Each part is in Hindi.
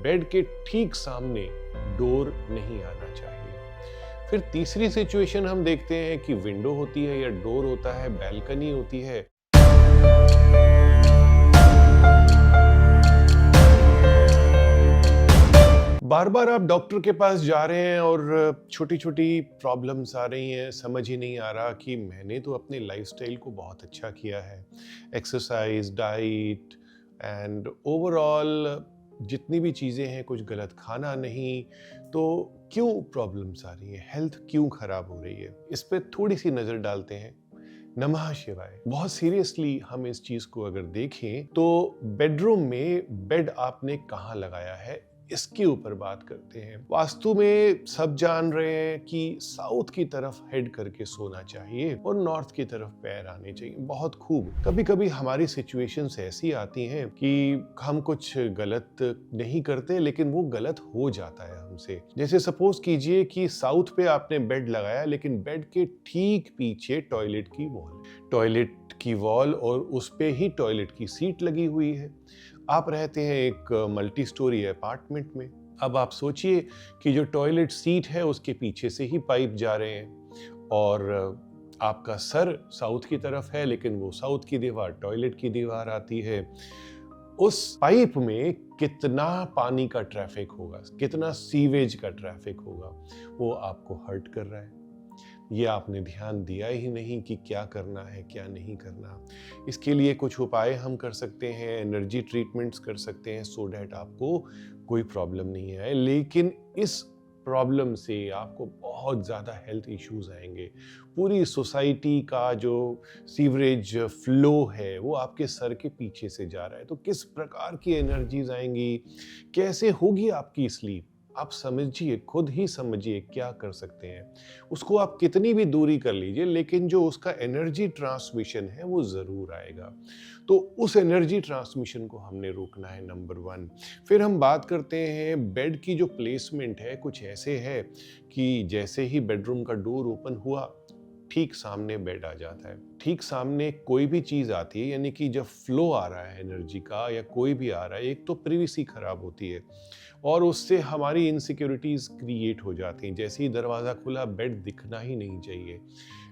बेड के ठीक सामने डोर नहीं आना चाहिए। फिर तीसरी सिचुएशन हम देखते हैं कि विंडो होती है या डोर होता है, बैल्कनी होती है। बार बार आप डॉक्टर के पास जा रहे हैं और छोटी छोटी प्रॉब्लम्स आ रही हैं, समझ ही नहीं आ रहा कि मैंने तो अपने लाइफस्टाइल को बहुत अच्छा किया है, एक्सरसाइज, डाइट एंड ओवरऑल जितनी भी चीज़ें हैं, कुछ गलत खाना नहीं, तो क्यों प्रॉब्लम्स आ रही हैं, हेल्थ क्यों खराब हो रही है? इस पे थोड़ी सी नज़र डालते हैं। नमः शिवाय। बहुत सीरियसली हम इस चीज को अगर देखें तो बेडरूम में बेड आपने कहाँ लगाया है, इसके ऊपर बात करते हैं। वास्तु में सब जान रहे हैं कि साउथ की तरफ हेड करके सोना चाहिए और नॉर्थ की तरफ पैर आने चाहिए। बहुत खूब। कभी कभी हमारी सिचुएशंस ऐसी आती हैं कि हम कुछ गलत नहीं करते, लेकिन वो गलत हो जाता है हमसे। जैसे सपोज कीजिए कि साउथ पे आपने बेड लगाया, लेकिन बेड के ठीक पीछे टॉयलेट की वॉल और उस पे ही टॉयलेट की सीट लगी हुई है। आप रहते हैं एक मल्टी स्टोरी अपार्टमेंट में। अब आप सोचिए कि जो टॉयलेट सीट है उसके पीछे से ही पाइप जा रहे हैं और आपका सर साउथ की तरफ है, लेकिन वो साउथ की दीवार टॉयलेट की दीवार आती है। उस पाइप में कितना पानी का ट्रैफिक होगा, कितना सीवेज का ट्रैफिक होगा, वो आपको हर्ट कर रहा है। ये आपने ध्यान दिया ही नहीं कि क्या करना है, क्या नहीं करना। इसके लिए कुछ उपाय हम कर सकते हैं, एनर्जी ट्रीटमेंट्स कर सकते हैं सो डैट आपको कोई प्रॉब्लम नहीं आए। लेकिन इस प्रॉब्लम से आपको बहुत ज़्यादा हेल्थ इश्यूज आएंगे। पूरी सोसाइटी का जो सीवरेज फ्लो है वो आपके सर के पीछे से जा रहा है, तो किस प्रकार की एनर्जीज आएंगी, कैसे होगी आपकी स्लीप, आप समझिए, खुद ही समझिए क्या कर सकते हैं। उसको आप कितनी भी दूरी कर लीजिए, लेकिन जो उसका एनर्जी ट्रांसमिशन है वो ज़रूर आएगा। तो उस एनर्जी ट्रांसमिशन को हमने रोकना है, नंबर 1। फिर हम बात करते हैं बेड की जो प्लेसमेंट है, कुछ ऐसे है कि जैसे ही बेडरूम का डोर ओपन हुआ, ठीक सामने बेड आ जाता है। ठीक सामने कोई भी चीज़ आती है, यानी कि जब फ्लो आ रहा है एनर्जी का या कोई भी आ रहा है, एक तो प्रिवेसी खराब होती है और उससे हमारी इनसिक्योरिटीज क्रिएट हो जाती हैं। जैसे ही दरवाज़ा खुला, बेड दिखना ही नहीं चाहिए।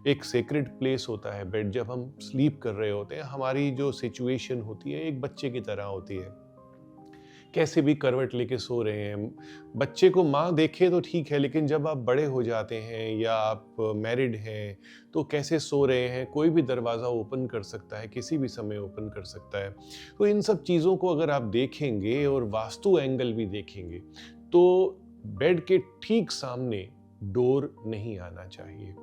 एक सेक्रेड प्लेस होता है बेड। जब हम स्लीप कर रहे होते हैं, हमारी जो सिचुएशन होती है एक बच्चे की तरह होती है। कैसे भी करवट लेके सो रहे हैं। बच्चे को माँ देखे तो ठीक है, लेकिन जब आप बड़े हो जाते हैं या आप मैरिड हैं तो कैसे सो रहे हैं, कोई भी दरवाज़ा ओपन कर सकता है, किसी भी समय ओपन कर सकता है। तो इन सब चीज़ों को अगर आप देखेंगे और वास्तु एंगल भी देखेंगे तो बेड के ठीक सामने डोर नहीं आना चाहिए।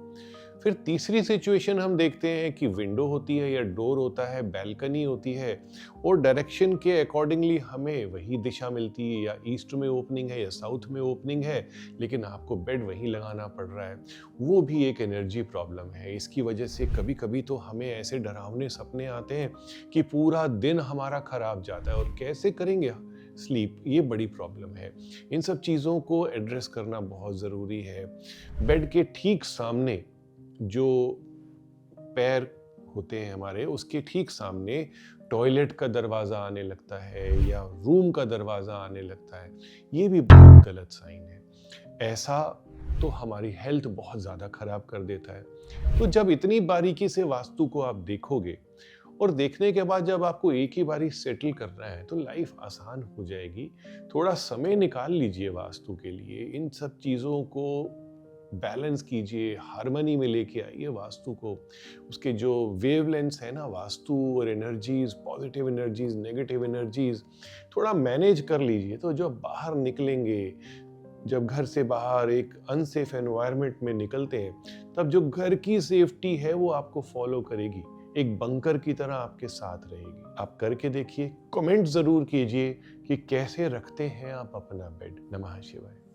फिर तीसरी सिचुएशन हम देखते हैं कि विंडो होती है या डोर होता है, बैल्कनी होती है और डायरेक्शन के अकॉर्डिंगली हमें वही दिशा मिलती है, या ईस्ट में ओपनिंग है या साउथ में ओपनिंग है, लेकिन आपको बेड वहीं लगाना पड़ रहा है। वो भी एक एनर्जी प्रॉब्लम है। इसकी वजह से कभी कभी तो हमें ऐसे डरावने सपने आते हैं कि पूरा दिन हमारा खराब जाता है और कैसे करेंगे स्लीप, ये बड़ी प्रॉब्लम है। इन सब चीज़ों को एड्रेस करना बहुत ज़रूरी है। बेड के ठीक सामने जो पैर होते हैं हमारे, उसके ठीक सामने टॉयलेट का दरवाज़ा आने लगता है या रूम का दरवाज़ा आने लगता है, ये भी बहुत गलत साइन है। ऐसा तो हमारी हेल्थ बहुत ज़्यादा खराब कर देता है। तो जब इतनी बारीकी से वास्तु को आप देखोगे और देखने के बाद जब आपको एक ही बारी सेटल करना है, तो लाइफ आसान हो जाएगी। थोड़ा समय निकाल लीजिए वास्तु के लिए, इन सब चीज़ों को बैलेंस कीजिए, हार्मनी में लेके आइए वास्तु को। उसके जो वेवलेंथ्स है ना, वास्तु और energies, positive energies, negative energies, थोड़ा मैनेज कर लीजिए। तो जब बाहर निकलेंगे, जब घर से बाहर एक अनसेफ एनवायरनमेंट में निकलते हैं, तब जो घर की सेफ्टी है वो आपको फॉलो करेगी, एक बंकर की तरह आपके साथ रहेगी। आप करके देखिए, कमेंट जरूर कीजिए कि कैसे रखते हैं आप अपना बेड। नमः शिवाय।